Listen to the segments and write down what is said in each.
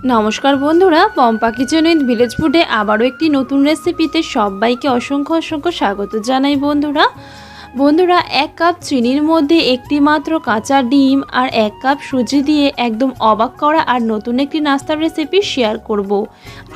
নমস্কার বন্ধুরা, Pampa kitchen with village ফুডে আবারও একটি নতুন রেসিপিতে সবাইকে অসংখ্য অসংখ্য স্বাগত জানাই। বন্ধুরা 1 কাপ চিনির মধ্যে একটি মাত্র কাঁচা ডিম আর 1 কাপ সুজি দিয়ে একদম অবাক করা আর নতুন একটি নাস্তার রেসিপি শেয়ার করব।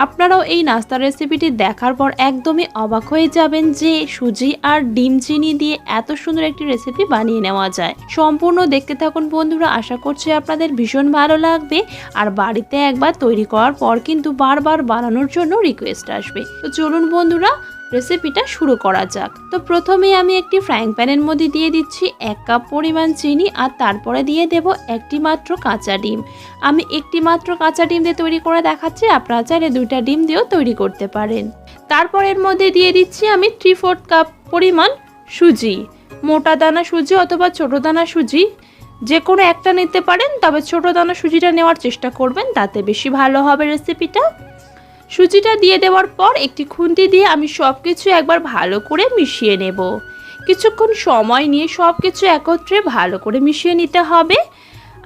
আপনারাও এই নাস্তার রেসিপিটি দেখার পর একদমই অবাক হয়ে যাবেন যে সুজি আর ডিম চিনি দিয়ে এত সুন্দর একটি রেসিপি বানিয়ে নেওয়া যায়। সম্পূর্ণ দেখতে থাকুন বন্ধুরা, আশা করছি আপনাদের ভীষণ ভালো লাগবে আর বাড়িতে একবার তৈরি করার পর কিন্তু বারবার বানানোর জন্য রিকোয়েস্ট আসবে। তো চলুন বন্ধুরা রেসিপিটা শুরু করা যাক। তো প্রথমে আমি একটি ফ্রাইং প্যানের মধ্যে দিয়ে দিচ্ছি 1 কাপ পরিমাণ চিনি আর তারপরে দিয়ে দেব একটি মাত্র কাঁচা ডিম। আমি একটি মাত্র কাঁচা ডিম দিয়ে তৈরি করে দেখাচ্ছি, আপনারা চাইলে 2টা ডিম দিয়েও তৈরি করতে পারেন। তারপর এর মধ্যে দিয়ে দিচ্ছি আমি 3/4 কাপ পরিমাণ সুজি। মোটা দানা সুজি অথবা ছোট দানা সুজি যে কোনো একটা নিতে পারেন, তবে ছোট দানা সুজিটা নেওয়ার চেষ্টা করবেন, তাতে বেশি ভালো হবে রেসিপিটা। সুজিটা দিয়ে দেওয়ার পর একটি খুন্তি দিয়ে আমি সব কিছু একবার ভালো করে মিশিয়ে নেব। কিছুক্ষণ সময় নিয়ে সব কিছু একত্রে ভালো করে মিশিয়ে নিতে হবে।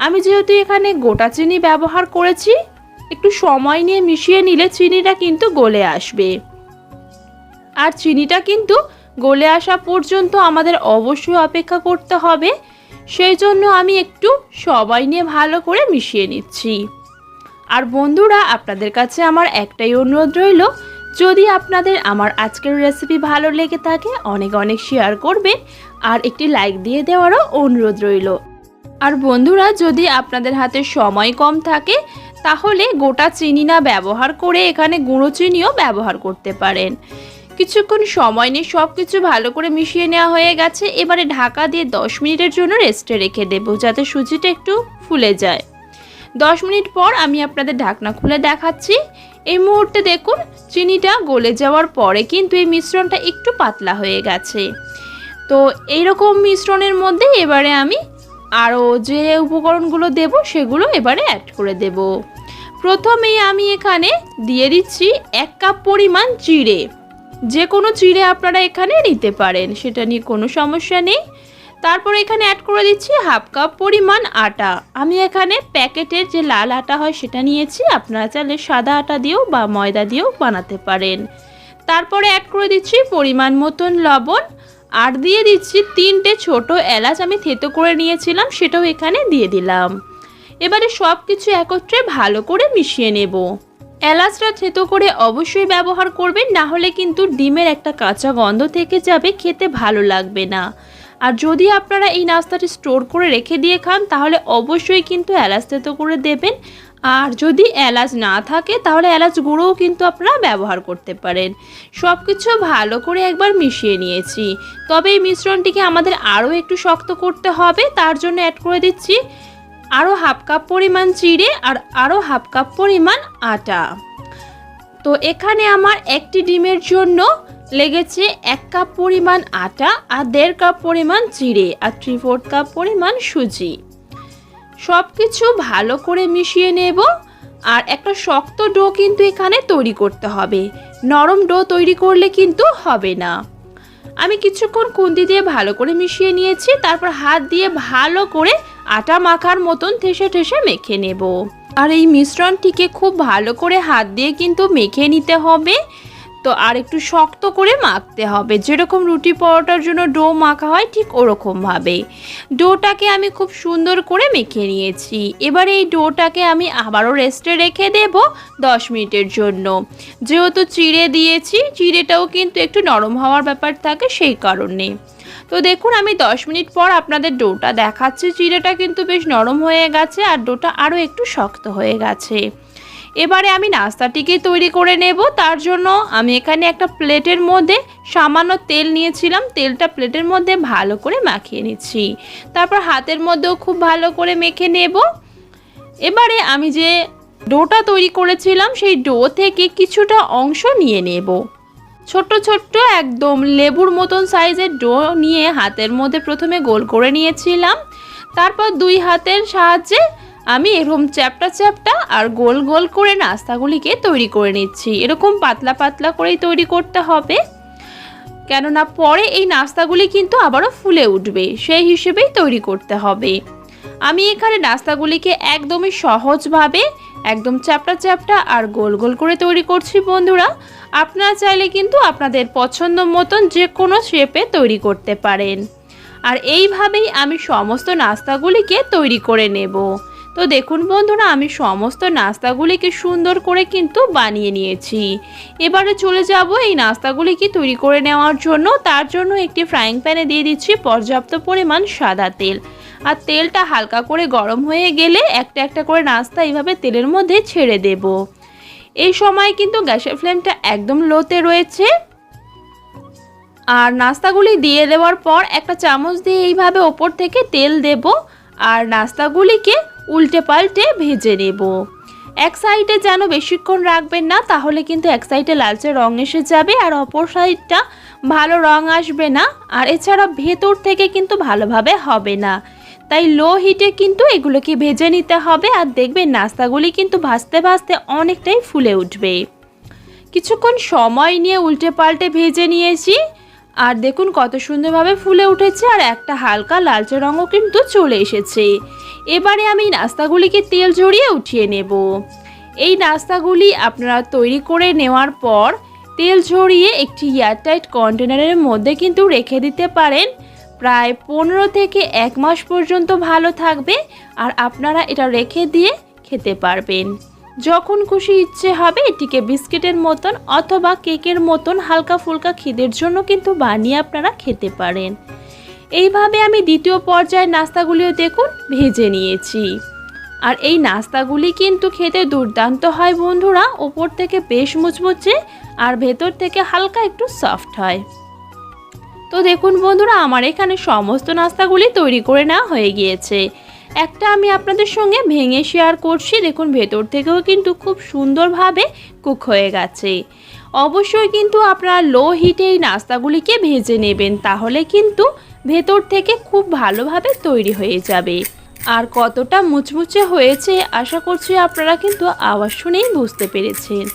আমি যেহেতু এখানে গোটা চিনি ব্যবহার করেছি, একটু সময় নিয়ে মিশিয়ে নিলে চিনিটা কিন্তু গলে আসবে। আর চিনিটা কিন্তু গলে আসা পর্যন্ত আমাদের অবশ্যই অপেক্ষা করতে হবে, সেই জন্য আমি একটু সময় নিয়ে ভালো করে মিশিয়ে নিচ্ছি। আর বন্ধুরা, আপনাদের কাছে আমার একটাই অনুরোধ রইল, যদি আপনাদের আমার আজকের রেসিপি ভালো লেগে থাকে অনেক অনেক শেয়ার করবেন আর একটি লাইক দিয়ে দেওয়ারও অনুরোধ রইল। আর বন্ধুরা, যদি আপনাদের হাতে সময় কম থাকে তাহলে গোটা চিনি না ব্যবহার করে এখানে গুঁড়ো চিনিও ব্যবহার করতে পারেন। কিছুক্ষণ সময় নিয়ে সব কিছু ভালো করে মিশিয়ে নেওয়া হয়ে গেছে। এবারে ঢাকা দিয়ে 10 মিনিটের জন্য রেস্টে রেখে দেব, যাতে সুজিটা একটু ফুলে যায়। 10 মিনিট পর আমি আপনাদের ঢাকনা খুলে দেখাচ্ছি। এই মুহূর্তে দেখুন চিনিটা গলে যাওয়ার পরে কিন্তু এই মিশ্রণটা একটু পাতলা হয়ে গেছে। তো এইরকম মিশ্রণের মধ্যে এবারে আমি আরও যে উপকরণগুলো দেব সেগুলো এবারে অ্যাড করে দেব। প্রথমেই আমি এখানে দিয়ে দিচ্ছি 1 কাপ পরিমাণ জিরে। যে কোনো জিরে আপনারা এখানে নিতে পারেন, সেটা নিয়ে কোনো সমস্যা নেই। তারপর এখানে অ্যাড করে দিচ্ছি 1/2 কাপ পরিমাণ আটা। আমি এখানে প্যাকেটের যে লাল আটা হয় সেটা নিয়েছি, আপনারা চাইলে সাদা আটা দিয়েও বা ময়দা দিয়েও বানাতে পারেন। তারপরে অ্যাড করে দিচ্ছি পরিমাণ মতন লবণ আর দিয়ে দিচ্ছি 3টে ছোট এলাচ আমি থেতো করে নিয়েছিলাম, সেটাও এখানে দিয়ে দিলাম। এবারে সব কিছু একত্রে ভালো করে মিশিয়ে নেব। এলাচটা থেতো করে অবশ্যই ব্যবহার করবেন, না হলে কিন্তু ডিমের একটা কাঁচা গন্ধ থেকে যাবে, খেতে ভালো লাগবে না। আর যদি আপনারা এই নাস্তাটি স্টোর করে রেখে দিয়ে খান তাহলে অবশ্যই কিন্তু এলাচ থেতো করে দেবেন। আর যদি এলাচ না থাকে তাহলে এলাচ গুঁড়োও কিন্তু আপনারা ব্যবহার করতে পারেন। সব কিছু ভালো করে একবার মিশিয়ে নিয়েছি, তবে এই মিশ্রণটিকে আমাদের আরও একটু শক্ত করতে হবে। তার জন্য অ্যাড করে দিচ্ছি আরও 1/2 কাপ পরিমাণ চিড়ে আর আরও 1/2 কাপ পরিমাণ আটা। তো এখানে আমার একটি ডিমের জন্য লেগেছে 1 কাপ পরিমাণ আটা আর 1.5 কাপ পরিমাণ চিড়ে আর 3/4 কাপ পরিমাণ সুজি। সব কিছু ভালো করে মিশিয়ে নেব। আর একটা শক্ত ডো কিন্তু এখানে তৈরি করতে হবে, নরম ডো তৈরি করলে কিন্তু হবে না। আমি কিছুক্ষণ খুন্তি দিয়ে ভালো করে মিশিয়ে নিয়েছি, তারপর হাত দিয়ে ভালো করে আটা মাখার মতন ঠেসে ঠেসে মেখে নেব। আর এই মিশ্রণটিকে খুব ভালো করে হাত দিয়ে কিন্তু মেখে নিতে হবে। তো আর একটু শক্ত করে মাখতে হবে, যেরকম রুটি পরোটার জন্য ডো মাখা হয় ঠিক ওরকমভাবে ডোটাকে আমি খুব সুন্দর করে মেখে নিয়েছি। এবার এই ডোটাকে আমি আবারও রেস্টে রেখে দেব 10 মিনিটের জন্য। যেহেতু চিড়ে দিয়েছি, চিড়েটাও কিন্তু একটু নরম হওয়ার ব্যাপার থাকে, সেই কারণে। তো দেখুন আমি 10 মিনিট পর আপনাদের ডোটা দেখাচ্ছি। চিড়েটা কিন্তু বেশ নরম হয়ে গেছে আর ডোটা আরও একটু শক্ত হয়ে গেছে। এবারে আমি নাস্তাটিকে তৈরি করে নেব। তার জন্য আমি এখানে একটা প্লেটের মধ্যে সামান্য তেল নিয়েছিলাম, তেলটা প্লেটের মধ্যে ভালো করে মাখিয়ে নিচ্ছি। তারপর হাতের মধ্যেও খুব ভালো করে মেখে নেব। এবারে আমি যে ডোটা তৈরি করেছিলাম সেই ডো থেকে কিছুটা অংশ নিয়ে নেব। ছোট্ট ছোট্ট একদম লেবুর মতন সাইজের ডো নিয়ে হাতের মধ্যে প্রথমে গোল করে নিয়েছিলাম। তারপর 2 হাতের সাহায্যে আমি এরকম চ্যাপটা চ্যাপটা আর গোল গোল করে নাস্তাগুলিকে তৈরি করে নিচ্ছি। এরকম পাতলা পাতলা করেই তৈরি করতে হবে, কেননা পরে এই নাস্তাগুলি কিন্তু আবারও ফুলে উঠবে, সেই হিসেবেই তৈরি করতে হবে। আমি এখানে নাস্তাগুলিকে একদমই সহজভাবে একদম চ্যাপ্টা চ্যাপ্টা আর গোল গোল করে তৈরি করছি বন্ধুরা। আপনারা চাইলে কিন্তু আপনাদের পছন্দ মতন যে কোনো শেপে তৈরি করতে পারেন। আর এইভাবেই আমি সমস্ত নাস্তাগুলিকে তৈরি করে নেব। তো দেখুন বন্ধুরা, আমি সমস্ত নাস্তাগুলিকে সুন্দর করে কিন্তু বানিয়ে নিয়েছি। এবারে চলে যাব এই নাস্তাগুলিকে তৈরি করে নেওয়ার জন্য। তার জন্য একটি ফ্রাইং প্যানে দিয়ে দিচ্ছি পর্যাপ্ত পরিমাণ সাদা তেল। আর তেলটা হালকা করে গরম হয়ে গেলে একটা একটা করে নাস্তা এইভাবে তেলের মধ্যে ছেড়ে দেব। এই সময় কিন্তু গ্যাসের ফ্লেমটা একদম লোতে রয়েছে। আর নাস্তাগুলি দিয়ে দেওয়ার পর একটা চামচ দিয়ে এইভাবে ওপর থেকে তেল দেব। আর নাস্তাগুলিকে উল্টে পাল্টে ভেজে নেব। এক সাইডে যেন বেশিক্ষণ রাখবেন না, তাহলে কিন্তু এক সাইডে লালচে রং এসে যাবে আর অপর সাইডটা ভালো রং আসবে না। আর এছাড়া ভেতর থেকে কিন্তু ভালোভাবে হবে না। তাই লো হিটে কিন্তু এগুলোকে ভেজে নিতে হবে। আর দেখবেন নাস্তাগুলি কিন্তু ভাজতে ভাজতে অনেকটাই ফুলে উঠবে। কিছুক্ষণ সময় নিয়ে উল্টে পাল্টে ভেজে নিয়েছি। আর দেখুন কত সুন্দরভাবে ফুলে উঠেছে আর একটা হালকা লালচে রঙও কিন্তু চলে এসেছে। এবারে আমি নাস্তাগুলিকে তেল ঝরিয়ে উঠিয়ে নেব। এই নাস্তাগুলি আপনারা তৈরি করে নেওয়ার পর তেল ঝরিয়ে একটি এয়ারটাইট কন্টেনারের মধ্যে কিন্তু রেখে দিতে পারেন। প্রায় 15 থেকে 1 মাস পর্যন্ত ভালো থাকবে। আর আপনারা এটা রেখে দিয়ে খেতে পারবেন। যখন খুশি ইচ্ছে হবে এটিকে বিস্কিটের মতন অথবা কেকের মতন হালকা ফুলকা খিদের জন্য কিন্তু বানিয়ে আপনারা খেতে পারেন। এইভাবে আমি দ্বিতীয় পর্যায়ের নাস্তাগুলিও দেখুন ভেজে নিয়েছি। আর এই নাস্তাগুলি কিন্তু খেতে দুর্দান্ত হয় বন্ধুরা। ওপর থেকে বেশ মুচমুচে আর ভেতর থেকে হালকা একটু সফট হয়। তো দেখুন বন্ধুরা, আমার এখানে সমস্ত নাস্তাগুলি তৈরি করে নেওয়া হয়ে গিয়েছে। একটা আমি আপনাদের সঙ্গে ভেঙে শেয়ার করছি। দেখুন ভেতর থেকেও কিন্তু খুব সুন্দরভাবে কুক হয়ে গেছে। অবশ্যই কিন্তু আপনারা লো হিটে এই নাস্তাগুলিকে ভেজে নেবেন, তাহলে কিন্তু ভেতর থেকে খুব ভালোভাবে তৈরি হয়ে যাবে। আর কতটা মুচমুচে হয়েছে আশা করছি আপনারা কিন্তু আওয়াজ শুনেই বুঝতে পেরেছেন।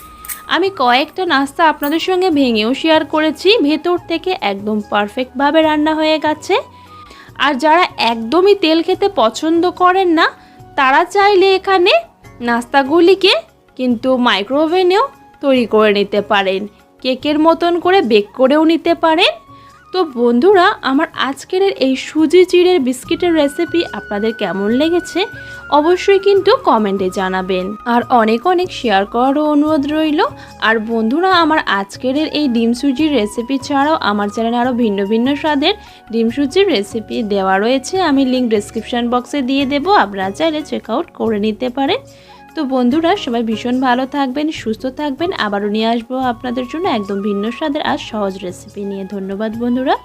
আমি কয়েকটা নাস্তা আপনাদের সঙ্গে ভেঙেও শেয়ার করেছি। ভেতর থেকে একদম পারফেক্টভাবে রান্না হয়ে গেছে। আর যারা একদমই তেল খেতে পছন্দ করেন না, তারা চাইলে এখানে নাস্তাগুলিকে কিন্তু মাইক্রোওভেনেও তৈরি করে নিতে পারেন। কেকের মতন করে বেক করেও নিতে পারেন। তো বন্ধুরা, আমার আজকের এই সুজি চিড়ের বিস্কিটের রেসিপি আপনাদের কেমন লেগেছে অবশ্যই কিন্তু কমেন্টে জানাবেন। আর অনেক অনেক শেয়ার করারও অনুরোধ রইল। আর বন্ধুরা, আমার আজকের এই ডিম সুজির রেসিপি ছাড়াও আমার চ্যানেলে আরও ভিন্ন ভিন্ন স্বাদের ডিম সুজির রেসিপি দেওয়া রয়েছে। আমি লিঙ্ক ডেসক্রিপশন বক্সে দিয়ে দেবো, আপনারা চাইলে চেক আউট করে নিতে পারেন। তো বন্ধুরা, সবাই ভীষণ ভালো থাকবেন, সুস্থ থাকবেন। আবারও নিয়ে আসবো আপনাদের জন্য একদম ভিন্ন স্বাদের আর সহজ রেসিপি নিয়ে। ধন্যবাদ বন্ধুরা।